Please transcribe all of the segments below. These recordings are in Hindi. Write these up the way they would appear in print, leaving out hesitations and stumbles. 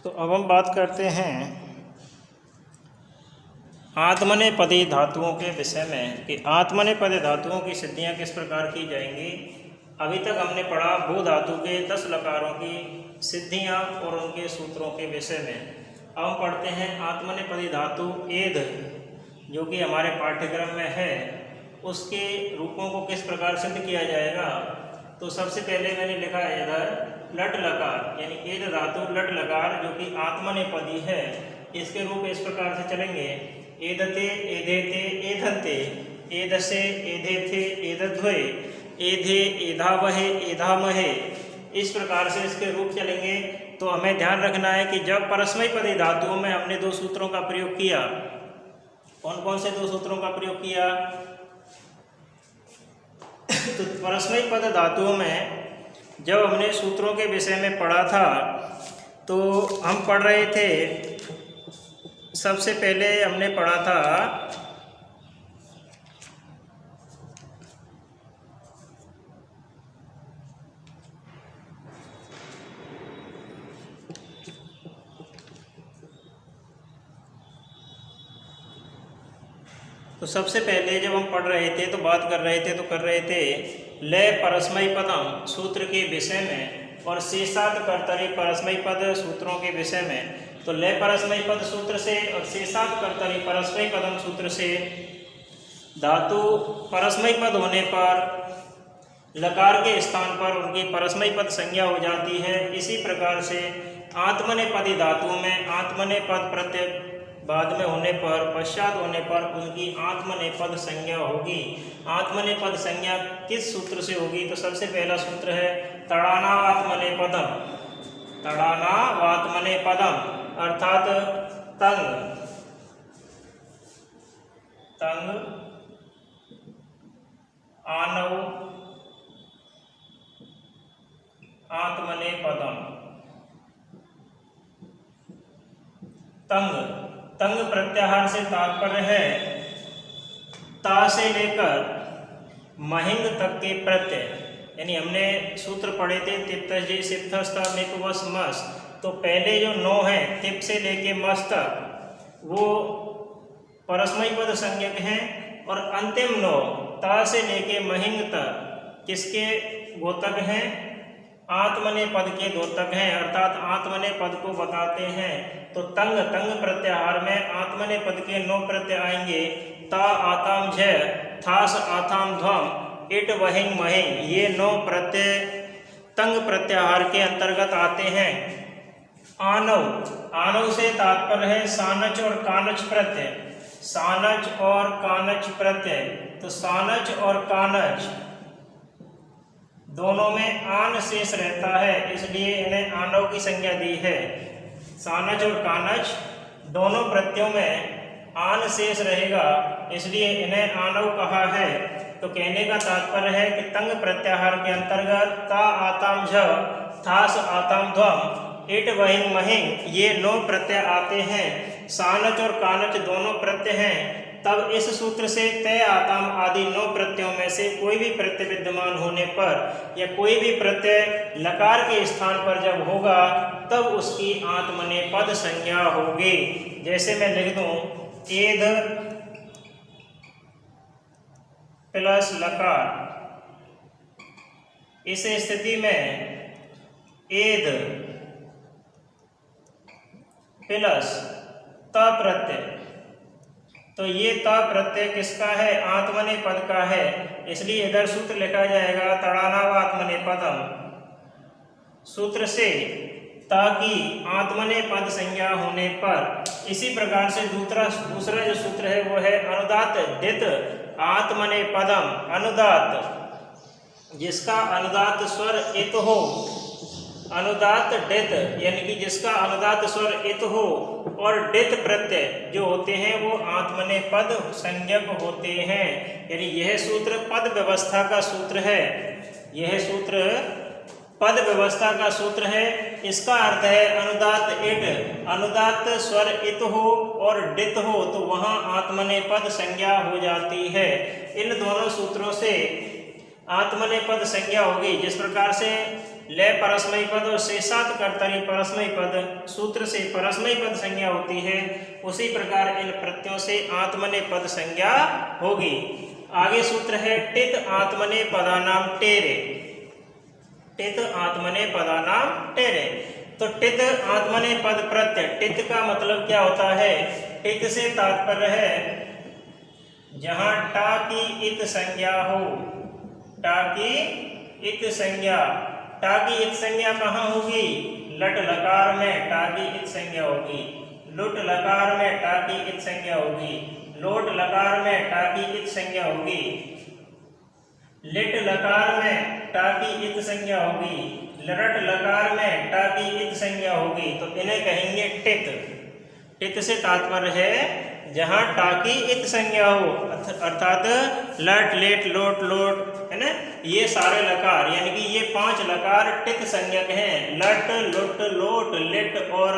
तो अब हम बात करते हैं आत्मनेपदी धातुओं के विषय में कि आत्मनेपदी धातुओं की सिद्धियां किस प्रकार की जाएंगी। अभी तक हमने पढ़ा भू धातु के 10 लकारों की सिद्धियां और उनके सूत्रों के विषय में। अब हम पढ़ते हैं आत्मनेपदी धातु एध जो कि हमारे पाठ्यक्रम में है, उसके रूपों को किस प्रकार सिद्ध किया जाएगा। तो सबसे पहले मैंने लिखा है इधर लट लकार, यानी एध धातु लट लकार जो कि आत्मनेपदी है, इसके रूप इस प्रकार से चलेंगे। एदते एधेते एधन्ते, एदसे एधेथे एदध्वे, एधे एधावहे एधामहे, इस प्रकार से इसके रूप चलेंगे। तो हमें ध्यान रखना है कि जब परस्मैपदी धातुओं में हमने दो सूत्रों का प्रयोग किया, कौन कौन से दो सूत्रों का प्रयोग किया। तो परस्मैपद धातुओं में जब हमने सूत्रों के विषय में पढ़ा था तो हम पढ़ रहे थे, सबसे पहले हमने पढ़ा था जब हम पढ़ रहे थे तो बात कर रहे थे लय परस्मैपदम सूत्र के विषय में और शेषाद कर्तरी परस्मैपद सूत्रों के विषय में। तो लय परस्मैपद सूत्र से और शेषाद कर्तरी परस्मैपदम सूत्र से धातु परस्मैपद होने पर लकार के स्थान पर उनकी परस्मैपद संज्ञा हो जाती है। इसी प्रकार से आत्मनेपदी धातुओं में आत्मनेपद प्रत्यय बाद में होने पर, पश्चात होने पर उनकी आत्मनेपद संज्ञा होगी। आत्मनेपद संज्ञा किस सूत्र से होगी। तो सबसे पहला सूत्र है तड़ानावात्मनेपदम, तड़ानावात्मनेपदम अर्थात तंग तंग आनव आत्मनेपदम। तंग तंग प्रत्याहार से तात्पर्य है ता से लेकर महिंग तक के प्रत्यय, यानी हमने सूत्र पढ़े थे तिप्तजे सिप्तस्ता मिपवस मस। तो पहले जो 9 है तिप से लेके मस तक वो परस्मैपद संज्ञक हैं और अंतिम 9 ता से लेके महिंग तक किसके गोतक हैं, आत्मनेपद के द्योतक हैं, अर्थात आत्मनेपद को बताते हैं। तो तंग तंग प्रत्याहार में आत्मनेपद के 9 प्रत्यय आएंगे। ता आताम झ, थास आताम ध्वम, इट वहिंग महिंग, ये 9 प्रत्यय तंग प्रत्याहार के अंतर्गत आते हैं। आनव, आनव से तात्पर्य है सानच और कानच प्रत्यय, सानच और कानच प्रत्यय। तो सानच और कानच दोनों में आन शेष रहता है, इसलिए इन्हें आनव की संज्ञा दी है। सानच और कानच दोनों प्रत्ययों में आन शेष रहेगा, इसलिए इन्हें आनव कहा है। तो कहने का तात्पर्य है कि तंग प्रत्याहार के अंतर्गत ता आताम झ, थास आताम ध्वम, इट वहिंग महिंग, ये 9 प्रत्यय आते हैं। सानच और कानच दोनों प्रत्यय हैं। तब इस सूत्र से तय आताम आदि 9 प्रत्ययों में से कोई भी प्रत्यय विद्यमान होने पर या कोई भी प्रत्यय लकार के स्थान पर जब होगा तब उसकी आत्मनेपद संज्ञा होगी। जैसे मैं लिख दूं एध प्लस लकार, इस स्थिति में एध प्लस त प्रत्यय, तो ये ता प्रत्यय किसका है, आत्मनेपद का है, इसलिए इधर सूत्र लिखा जाएगा तड़ानावात्मनेपदम। सूत्र से ता की आत्मनेपद संज्ञा होने पर, इसी प्रकार से दूसरा जो सूत्र है वो है अनुदात दित आत्मनेपदम। अनुदात जिसका अनुदात स्वर इत हो, अनुदात डित यानी कि जिसका अनुदात स्वर इत हो और डित प्रत्यय जो होते हैं वो आत्मनेपद संज्ञक होते हैं। यानी यह सूत्र पद व्यवस्था का सूत्र है, यह सूत्र पद व्यवस्था का सूत्र है। इसका अर्थ है अनुदात इट, अनुदात स्वर इत हो और डित हो तो वहाँ आत्मनेपद संज्ञा हो जाती है। इन दोनों सूत्रों से आत्मनेपद संज्ञा होगी। जिस प्रकार से ले परस्मयी पद और शेषात कर्तरी परस्मयी पद सूत्र से परस्मयी पद संज्ञा होती है, उसी प्रकार इन प्रत्ययों से आत्मनेपद संज्ञा होगी। आगे सूत्र है टित आत्मने पदानाम टेरे। टित आत्मने पदानाम टेरे। तो टित आत्मने पद प्रत्यय, टित का मतलब क्या होता है? टित से तात्पर्य है जहां टा की इत संज्ञा हो। टा की इत संज्ञा, टा की इत संज्ञा कहाँ होगी? लट लकार में टा की इत संज्ञा होगी, लुट लकार में टा की इत संज्ञा होगी, लोट लकार में टा की इत संज्ञा होगी, लिट लकार में टा की इत संज्ञा होगी, लरट लकार में टा की इत संज्ञा होगी। तो इन्हें कहेंगे टित। टित से तात्पर्य है जहां टा की इत संज्ञा हो, अर्थात लट लेट लोट लोट, है ना, ये सारे लकार यानी कि ये 5 लकार टित संज्ञक हैं। लट लुट लोट लिट और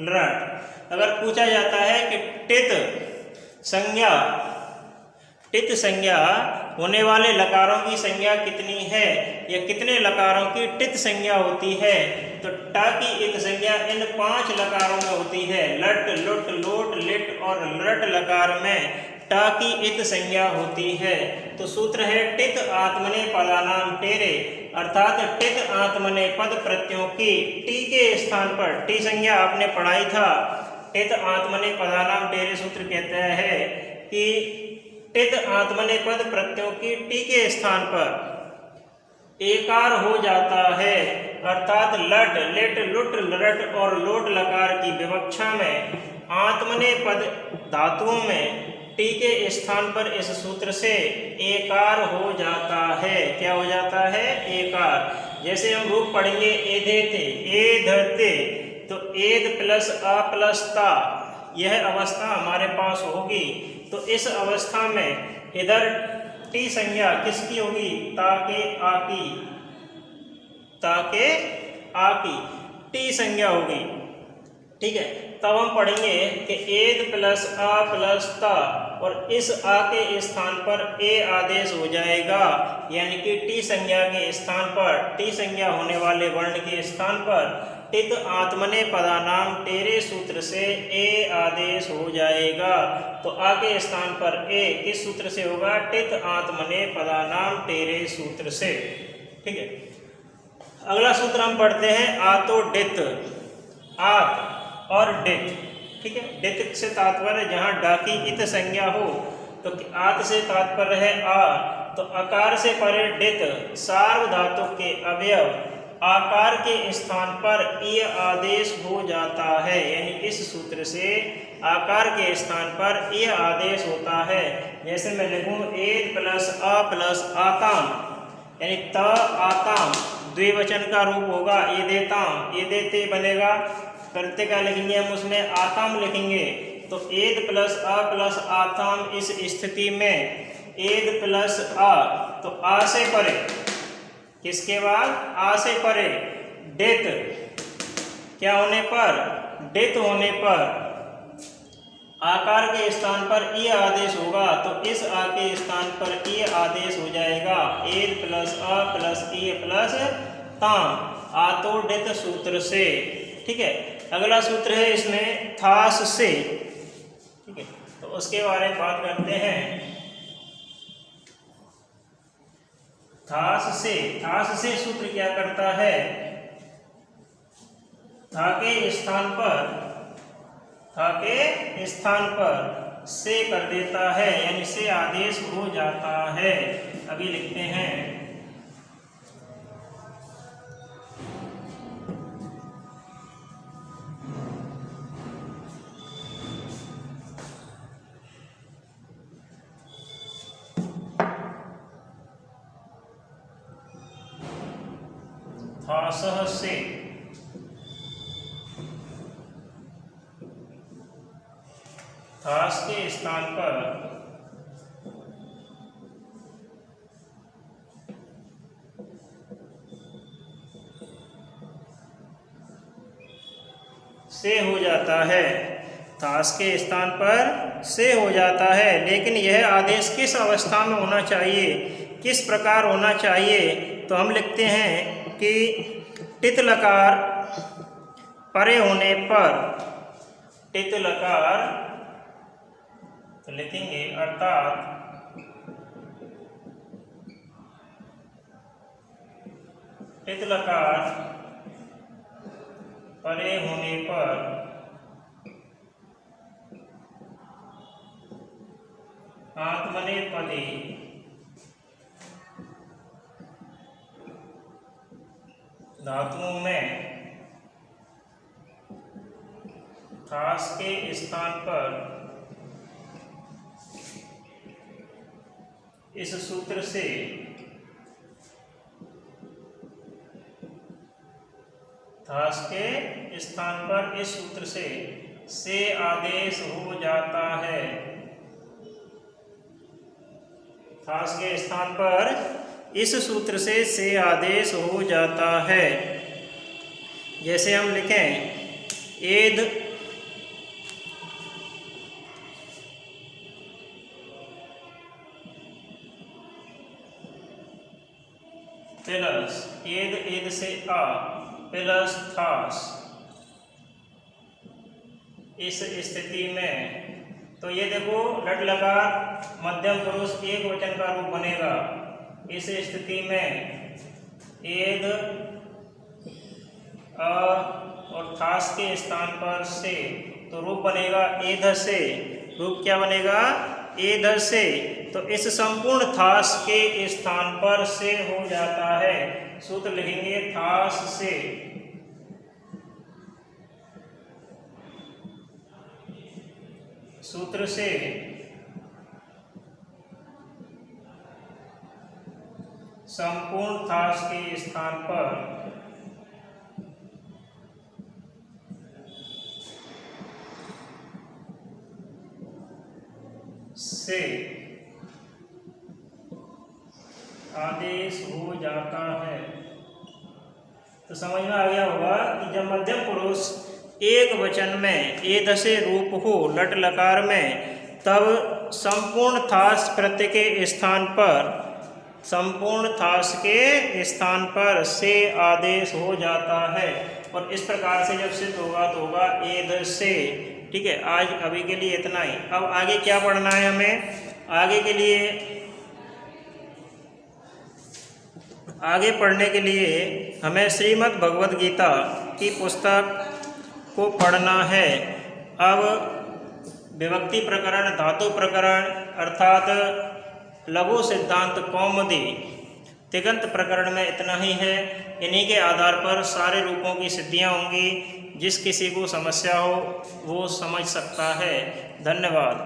लट। अगर पूछा जाता है कि टित संज्ञा होने वाले लकारों की संज्ञा कितनी है या कितने लकारों की टित संज्ञा होती है, तो टा की इत संज्ञा इन 5 लकारों में होती है। लट लुट लोट लिट और लट लकार में टा की इत संज्ञा होती है। तो सूत्र है टित आत्मने पदानाम टेरे, अर्थात टित आत्मने पद प्रत्ययों की टी के स्थान पर, टी संज्ञा आपने पढ़ाई था, टित आत्मने पदानाम टेरे सूत्र कहता है कि टित आत्मने पद प्रत्ययों की टी के स्थान पर एकार हो जाता है, अर्थात लट लिट लुट लरट और लोट लकार की विवक्षा में आत्मने पद धातुओं में टी के स्थान पर इस सूत्र से एकार हो जाता है। क्या हो जाता है? एकार। जैसे हम रूप पढ़ेंगे एधेते एधते, तो एद प्लस आ प्लस ता, यह अवस्था हमारे पास होगी। तो इस अवस्था में इधर टी संज्ञा किसकी होगी? ताके आकी, ताके आकी टी संज्ञा होगी। ठीक है, तब हम पढ़ेंगे कि एद प्लस आ प्लस ता, और इस आ के स्थान पर ए आदेश हो जाएगा, यानी कि टी संज्ञा के स्थान पर, टी संज्ञा होने वाले वर्ण के स्थान पर टित आत्मने पदानाम टेरे सूत्र से ए आदेश हो जाएगा। तो आ के स्थान पर ए किस सूत्र से होगा? टित आत्मने पदानाम टेरे सूत्र से। ठीक है, अगला सूत्र हम पढ़ते हैं आतो डित, आत और डित। ठीक है, डित से तात्पर्य जहां डा की इत संज्ञा हो, तो आत से तात्पर्य है आ, तो आकार से परे डित सार्व धातु के अवयव आकार के स्थान पर ई आदेश हो जाता है, यानी इस सूत्र से आकार के स्थान पर ई आदेश होता है। जैसे मैं लिखूं एद प्लस आ प्लस आताम, यानी त आताम द्विवचन का रूप होगा एदेताम, एदेते बनेगा, प्रत्यय का लिखेंगे हम उसमें आताम लिखेंगे। तो एद प्लस आ प्लस आताम, इस स्थिति में एद प्लस आ, तो आ से परे, किसके बाद? आ से परे डित, क्या होने पर? डित होने पर आकार के स्थान पर ई आदेश होगा, तो इस आ के स्थान पर ई आदेश हो जाएगा एद प्लस आ प्लस ई प्लस ताम, आतो डित सूत्र से। ठीक है, अगला सूत्र है इसमें थास से। ठीक है, तो उसके बारे में बात करते हैं। थास से, थास से सूत्र क्या करता है? था के स्थान पर, था के स्थान पर से कर देता है, यानी से आदेश हो जाता है। अभी लिखते हैं थासह से, थास के स्थान पर से हो जाता है, थास के स्थान पर से हो जाता है। लेकिन यह आदेश किस अवस्था में होना चाहिए, किस प्रकार होना चाहिए? तो हम लिखते हैं कि टित लकार परे होने पर, टित लकार तो लिखेंगे अर्थात टित लकार परे होने पर आत्मनेपदी धातुओं में थास के स्थान पर इस सूत्र से थास के स्थान पर इस सूत्र से आदेश हो जाता है। थास के स्थान पर इस सूत्र से आदेश हो जाता है। जैसे हम लिखें एद प्लस एद से आ प्लस थास, इस स्थिति में तो ये देखो लट लकार मध्यम पुरुष एक वचन का रूप बनेगा। इस स्थिति में एद अ और थास के स्थान पर से तो रूप बनेगा एध से। रूप क्या बनेगा? एध से। तो इस संपूर्ण थास के स्थान पर से हो जाता है। सूत्र लिखेंगे थास से। सूत्र से संपूर्ण थास के स्थान पर से आदेश हो जाता है। तो समझ में आ गया होगा कि जब मध्यम पुरुष एक वचन में एद से रूप हो लट लकार में, तब संपूर्ण थास प्रत्यय के स्थान पर, संपूर्ण थास के स्थान पर से आदेश हो जाता है। और इस प्रकार से जब सिद्ध होगा तो होगा एद से। ठीक है, आज अभी के लिए इतना ही। अब आगे क्या पढ़ना है हमें? आगे पढ़ने के लिए हमें श्रीमद् भगवद गीता की पुस्तक को पढ़ना है। अब विभक्ति प्रकरण, धातु प्रकरण अर्थात लघु सिद्धांत कौमुदी तिगंत प्रकरण में इतना ही है। इन्हीं के आधार पर सारे रूपों की सिद्धियां होंगी। जिस किसी को समस्या हो वो समझ सकता है। धन्यवाद।